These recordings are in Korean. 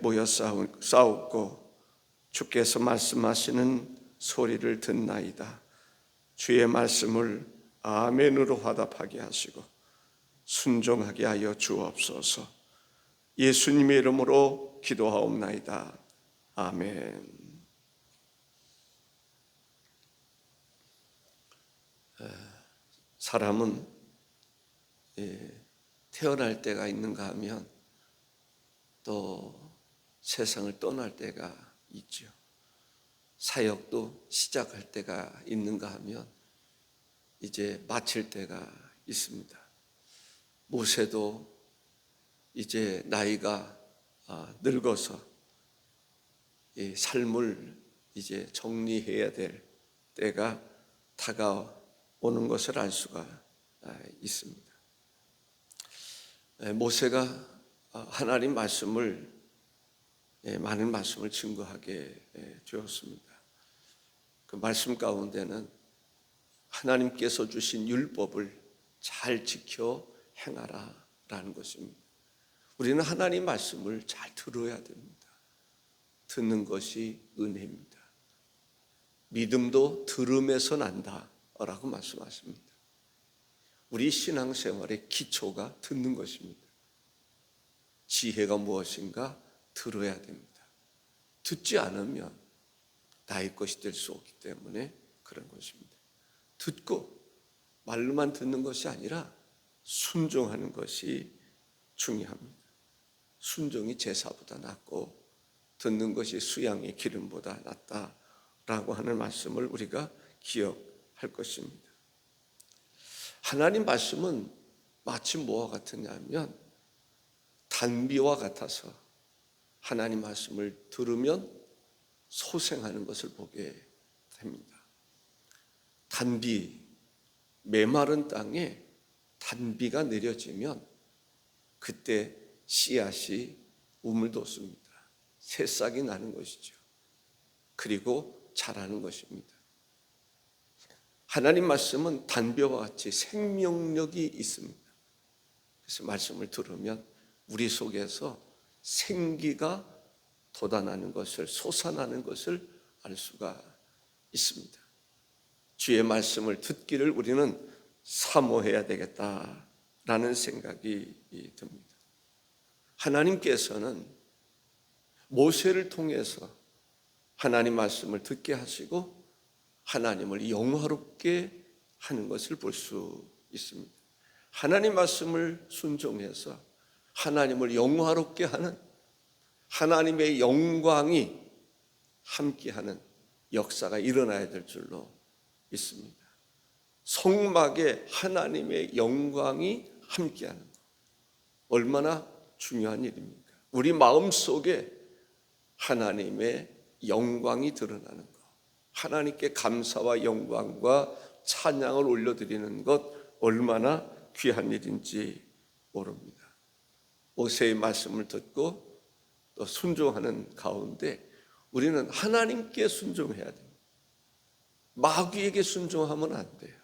모여 싸우고 주께서 말씀하시는 소리를 듣나이다. 주의 말씀을 아멘으로 화답하게 하시고 순종하게 하여 주옵소서. 예수님의 이름으로 기도하옵나이다. 아멘. 사람은 태어날 때가 있는가 하면 또 세상을 떠날 때가 있죠. 사역도 시작할 때가 있는가 하면 이제 마칠 때가 있습니다. 모세도 이제 나이가 늙어서 이 삶을 이제 정리해야 될 때가 다가오는 것을 알 수가 있습니다. 모세가 하나님 말씀을 많은 말씀을 증거하게 되었습니다. 그 말씀 가운데는 하나님께서 주신 율법을 잘 지켜 행하라 라는 것입니다. 우리는 하나님 말씀을 잘 들어야 됩니다. 듣는 것이 은혜입니다. 믿음도 들음에서 난다 라고 말씀하십니다. 우리 신앙생활의 기초가 듣는 것입니다. 지혜가 무엇인가 들어야 됩니다. 듣지 않으면 나의 것이 될 수 없기 때문에 그런 것입니다. 듣고 말로만 듣는 것이 아니라 순종하는 것이 중요합니다. 순종이 제사보다 낫고 듣는 것이 수양의 기름보다 낫다라고 하는 말씀을 우리가 기억할 것입니다. 하나님 말씀은 마치 뭐와 같으냐면 단비와 같아서 하나님 말씀을 들으면 소생하는 것을 보게 됩니다. 단비, 메마른 땅에 단비가 내려지면 그때 씨앗이 우물 돋습니다. 새싹이 나는 것이죠. 그리고 자라는 것입니다. 하나님 말씀은 단비와 같이 생명력이 있습니다. 그래서 말씀을 들으면 우리 속에서 생기가 돋아나는 것을, 솟아나는 것을 알 수가 있습니다. 주의 말씀을 듣기를 우리는 사모해야 되겠다라는 생각이 듭니다. 하나님께서는 모세를 통해서 하나님 말씀을 듣게 하시고 하나님을 영화롭게 하는 것을 볼 수 있습니다. 하나님 말씀을 순종해서 하나님을 영화롭게 하는, 하나님의 영광이 함께하는 역사가 일어나야 될 줄로 믿습니다. 성막에 하나님의 영광이 함께하는 것, 얼마나 중요한 일입니까? 우리 마음속에 하나님의 영광이 드러나는 것, 하나님께 감사와 영광과 찬양을 올려드리는 것, 얼마나 귀한 일인지 모릅니다. 모세의 말씀을 듣고 또 순종하는 가운데 우리는 하나님께 순종해야 됩니다. 마귀에게 순종하면 안 돼요.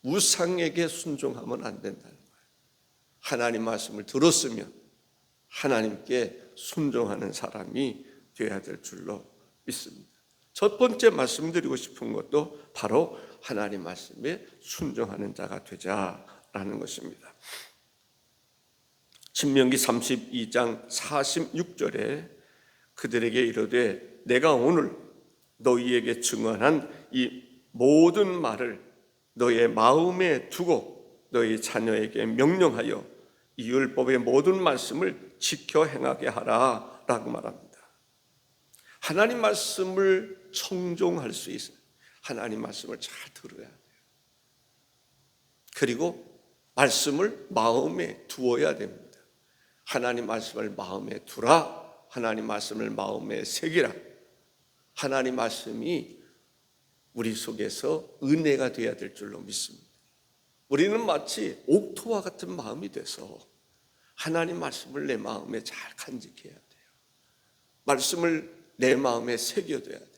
우상에게 순종하면 안 된다는 거예요. 하나님 말씀을 들었으면 하나님께 순종하는 사람이 되어야 될 줄로 믿습니다. 첫 번째 말씀드리고 싶은 것도 바로 하나님 말씀에 순종하는 자가 되자라는 것입니다. 신명기 32장 46절에 그들에게 이르되 내가 오늘 너희에게 증언한 이 모든 말을 너희의 마음에 두고 너희 자녀에게 명령하여 이 율법의 모든 말씀을 지켜 행하게 하라 라고 말합니다. 하나님 말씀을 청종할 수 있어요. 하나님 말씀을 잘 들어야 돼요. 그리고 말씀을 마음에 두어야 됩니다. 하나님 말씀을 마음에 두라. 하나님 말씀을 마음에 새기라. 하나님 말씀이 우리 속에서 은혜가 되어야 될 줄로 믿습니다. 우리는 마치 옥토와 같은 마음이 돼서 하나님 말씀을 내 마음에 잘 간직해야 돼요. 말씀을 내 마음에 새겨둬야 돼요.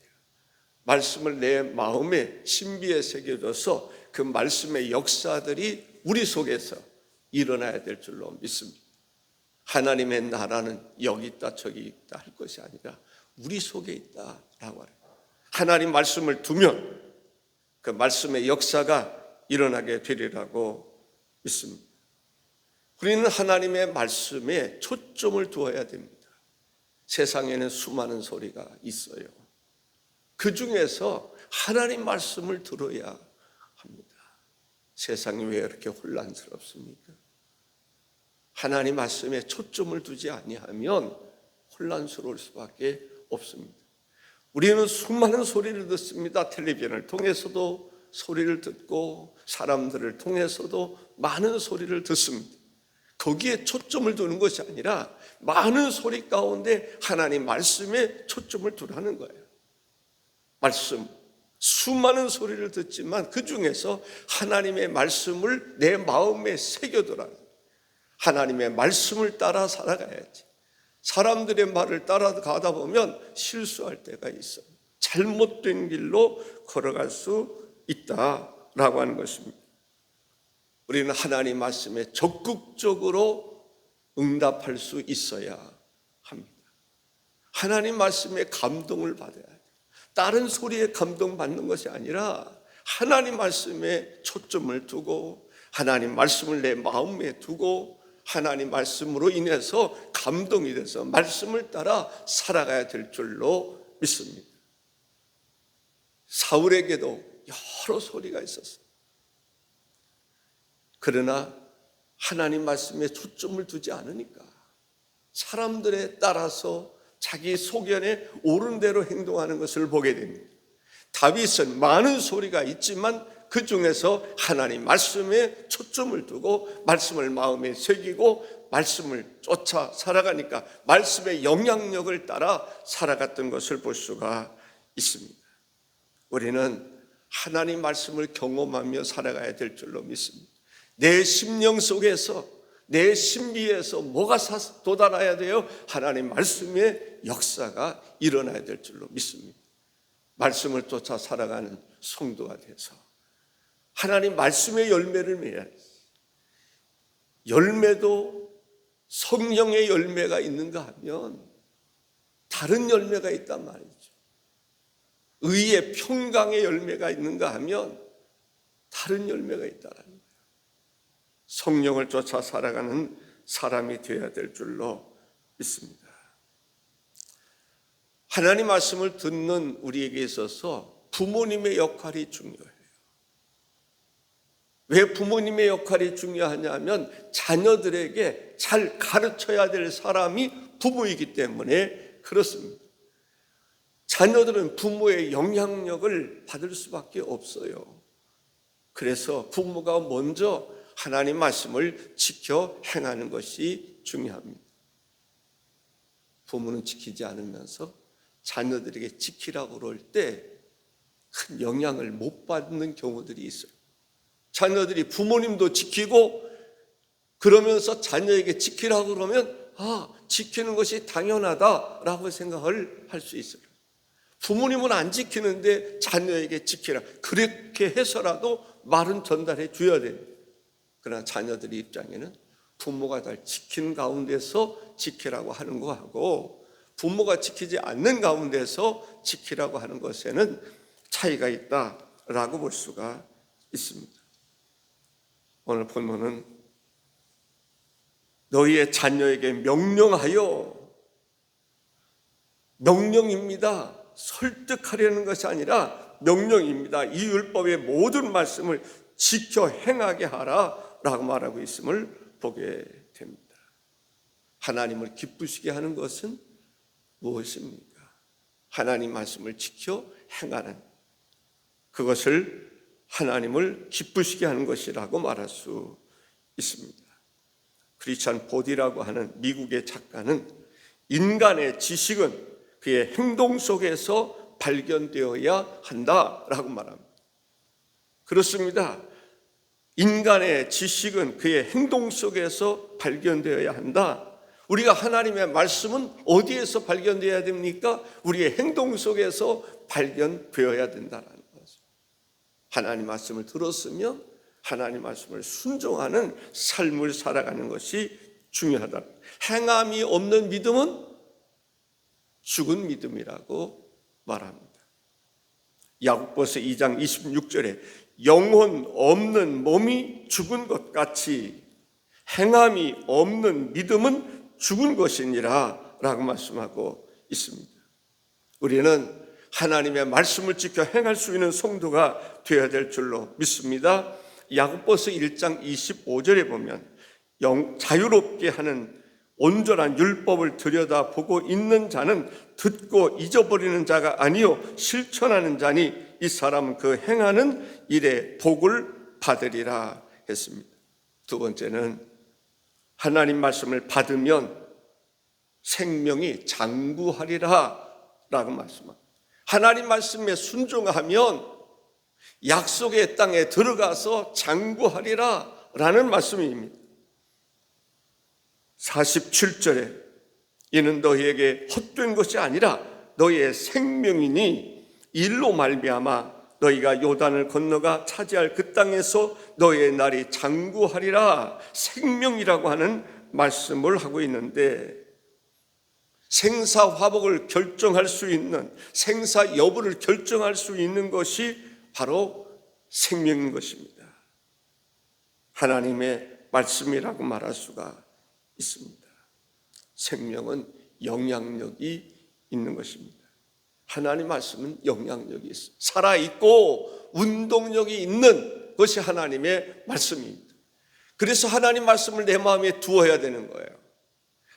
말씀을 내 마음에 신비에 새겨둬서 그 말씀의 역사들이 우리 속에서 일어나야 될 줄로 믿습니다. 하나님의 나라는 여기 있다 저기 있다 할 것이 아니라 우리 속에 있다라고 하는 거예요. 하나님 말씀을 두면 그 말씀의 역사가 일어나게 되리라고 믿습니다. 우리는 하나님의 말씀에 초점을 두어야 됩니다. 세상에는 수많은 소리가 있어요. 그 중에서 하나님 말씀을 들어야 합니다. 세상이 왜 이렇게 혼란스럽습니까? 하나님 말씀에 초점을 두지 아니하면 혼란스러울 수밖에 없습니다. 우리는 수많은 소리를 듣습니다. 텔레비전을 통해서도 소리를 듣고 사람들을 통해서도 많은 소리를 듣습니다. 거기에 초점을 두는 것이 아니라 많은 소리 가운데 하나님 말씀에 초점을 두라는 거예요. 말씀, 수많은 소리를 듣지만 그 중에서 하나님의 말씀을 내 마음에 새겨두라. 하나님의 말씀을 따라 살아가야지. 사람들의 말을 따라가다 보면 실수할 때가 있어요. 잘못된 길로 걸어갈 수 있다라고 하는 것입니다. 우리는 하나님 말씀에 적극적으로 응답할 수 있어야 합니다. 하나님 말씀에 감동을 받아야 돼요. 다른 소리에 감동받는 것이 아니라 하나님 말씀에 초점을 두고 하나님 말씀을 내 마음에 두고 하나님 말씀으로 인해서 감동이 돼서 말씀을 따라 살아가야 될 줄로 믿습니다. 사울에게도 여러 소리가 있었어요. 그러나 하나님 말씀에 초점을 두지 않으니까 사람들에 따라서 자기 소견에 옳은 대로 행동하는 것을 보게 됩니다. 다윗은 많은 소리가 있지만 그 중에서 하나님 말씀에 초점을 두고 말씀을 마음에 새기고 말씀을 쫓아 살아가니까 말씀의 영향력을 따라 살아갔던 것을 볼 수가 있습니다. 우리는 하나님 말씀을 경험하며 살아가야 될 줄로 믿습니다. 내 심령 속에서 내 신비에서 뭐가 돋아나야 돼요? 하나님 말씀의 역사가 일어나야 될 줄로 믿습니다. 말씀을 쫓아 살아가는 성도가 돼서 하나님 말씀의 열매를 맺어야지. 열매도 성령의 열매가 있는가 하면 다른 열매가 있단 말이죠. 의의 평강의 열매가 있는가 하면 다른 열매가 있다는 거예요. 성령을 쫓아 살아가는 사람이 되어야 될 줄로 믿습니다. 하나님 말씀을 듣는 우리에게 있어서 부모님의 역할이 중요해요. 왜 부모님의 역할이 중요하냐면 자녀들에게 잘 가르쳐야 될 사람이 부모이기 때문에 그렇습니다. 자녀들은 부모의 영향력을 받을 수밖에 없어요. 그래서 부모가 먼저 하나님 말씀을 지켜 행하는 것이 중요합니다. 부모는 지키지 않으면서 자녀들에게 지키라고 그럴 때 큰 영향을 못 받는 경우들이 있어요. 자녀들이 부모님도 지키고 그러면서 자녀에게 지키라고 그러면 지키는 것이 당연하다라고 생각을 할 수 있어요. 부모님은 안 지키는데 자녀에게 지키라 그렇게 해서라도 말은 전달해 줘야 돼요. 그러나 자녀들의 입장에는 부모가 잘 지키는 가운데서 지키라고 하는 거하고 부모가 지키지 않는 가운데서 지키라고 하는 것에는 차이가 있다라고 볼 수가 있습니다. 오늘 본문은 너희의 자녀에게 명령하여, 명령입니다. 설득하려는 것이 아니라 명령입니다. 이 율법의 모든 말씀을 지켜 행하게 하라 라고 말하고 있음을 보게 됩니다. 하나님을 기쁘시게 하는 것은 무엇입니까? 하나님 말씀을 지켜 행하는 그것을 하나님을 기쁘시게 하는 것이라고 말할 수 있습니다. 크리스찬 보디라고 하는 미국의 작가는 인간의 지식은 그의 행동 속에서 발견되어야 한다라고 말합니다. 그렇습니다. 인간의 지식은 그의 행동 속에서 발견되어야 한다. 우리가 하나님의 말씀은 어디에서 발견되어야 됩니까? 우리의 행동 속에서 발견되어야 된다는 거죠. 하나님 말씀을 들었으면 하나님 말씀을 순종하는 삶을 살아가는 것이 중요하다. 행함이 없는 믿음은 죽은 믿음이라고 말합니다. 야고보서 2장 26절에 영혼 없는 몸이 죽은 것 같이 행함이 없는 믿음은 죽은 것이니라 라고 말씀하고 있습니다. 우리는 하나님의 말씀을 지켜 행할 수 있는 성도가 되어야 될 줄로 믿습니다. 야고보서 1장 25절에 보면 자유롭게 하는 온전한 율법을 들여다보고 있는 자는 듣고 잊어버리는 자가 아니요 실천하는 자니 이 사람은 그 행하는 일에 복을 받으리라 했습니다. 두 번째는 하나님 말씀을 받으면 생명이 장구하리라 라고 말씀합니다. 하나님 말씀에 순종하면 약속의 땅에 들어가서 장구하리라 라는 말씀입니다. 47절에 이는 너희에게 헛된 것이 아니라 너희의 생명이니 일로 말미암아 너희가 요단을 건너가 차지할 그 땅에서 너희의 날이 장구하리라 생명이라고 하는 말씀을 하고 있는데, 생사화복을 결정할 수 있는, 생사 여부를 결정할 수 있는 것이 바로 생명인 것입니다. 하나님의 말씀이라고 말할 수가 있습니다. 생명은 영향력이 있는 것입니다. 하나님 말씀은 영향력이 있습니다. 살아있고 운동력이 있는 것이 하나님의 말씀입니다. 그래서 하나님 말씀을 내 마음에 두어야 되는 거예요.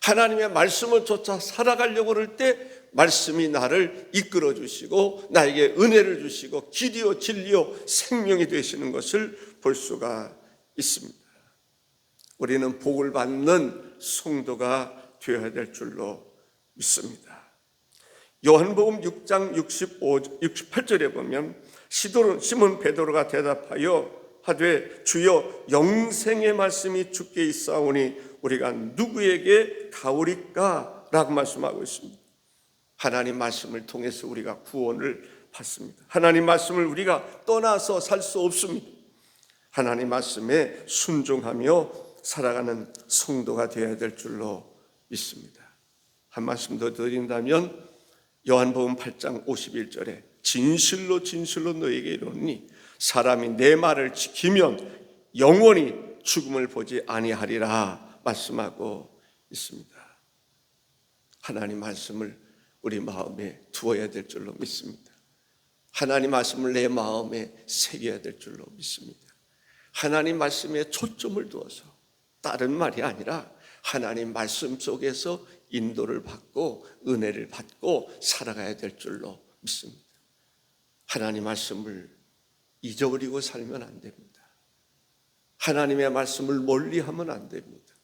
하나님의 말씀을 쫓아 살아가려고 할 때 말씀이 나를 이끌어 주시고 나에게 은혜를 주시고 길이요 진리요 생명이 되시는 것을 볼 수가 있습니다. 우리는 복을 받는 성도가 되어야 될 줄로 믿습니다. 요한복음 6장 68절에 보면 시몬 베드로가 대답하여 하되 주여 영생의 말씀이 주께 있사오니 우리가 누구에게 가오리까? 라고 말씀하고 있습니다. 하나님 말씀을 통해서 우리가 구원을 받습니다. 하나님 말씀을 우리가 떠나서 살 수 없습니다. 하나님 말씀에 순종하며 살아가는 성도가 되어야 될 줄로 믿습니다. 한 말씀 더 드린다면 요한복음 8장 51절에 진실로 진실로 너에게 이르노니 사람이 내 말을 지키면 영원히 죽음을 보지 아니하리라 말씀하고 있습니다. 하나님 말씀을 우리 마음에 두어야 될 줄로 믿습니다. 하나님 말씀을 내 마음에 새겨야 될 줄로 믿습니다. 하나님 말씀에 초점을 두어서 다른 말이 아니라 하나님 말씀 속에서 인도를 받고 은혜를 받고 살아가야 될 줄로 믿습니다. 하나님 말씀을 잊어버리고 살면 안 됩니다. 하나님의 말씀을 멀리하면 안 됩니다.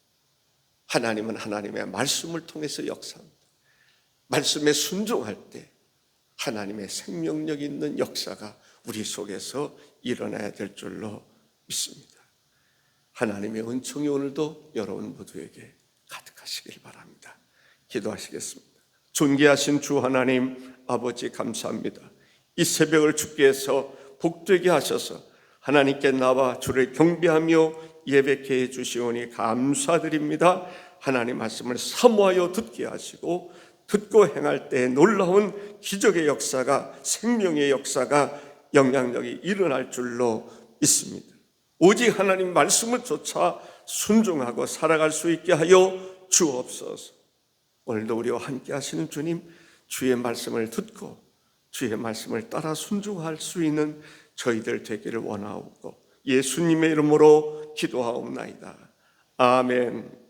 하나님은 하나님의 말씀을 통해서 역사합니다. 말씀에 순종할 때 하나님의 생명력 있는 역사가 우리 속에서 일어나야 될 줄로 믿습니다. 하나님의 은총이 오늘도 여러분 모두에게 가득하시길 바랍니다. 기도하시겠습니다. 존귀하신 주 하나님 아버지 감사합니다. 이 새벽을 주께서 복되게 하셔서 하나님께 나와 주를 경배하며 예배케 해주시오니 감사드립니다. 하나님 말씀을 사모하여 듣게 하시고 듣고 행할 때 놀라운 기적의 역사가, 생명의 역사가, 영향력이 일어날 줄로 믿습니다. 오직 하나님 말씀을 쫓아 순종하고 살아갈 수 있게 하여 주옵소서. 오늘도 우리와 함께 하시는 주님, 주의 말씀을 듣고 주의 말씀을 따라 순종할 수 있는 저희들 되기를 원하옵고 예수님의 이름으로 기도하옵나이다. 아멘.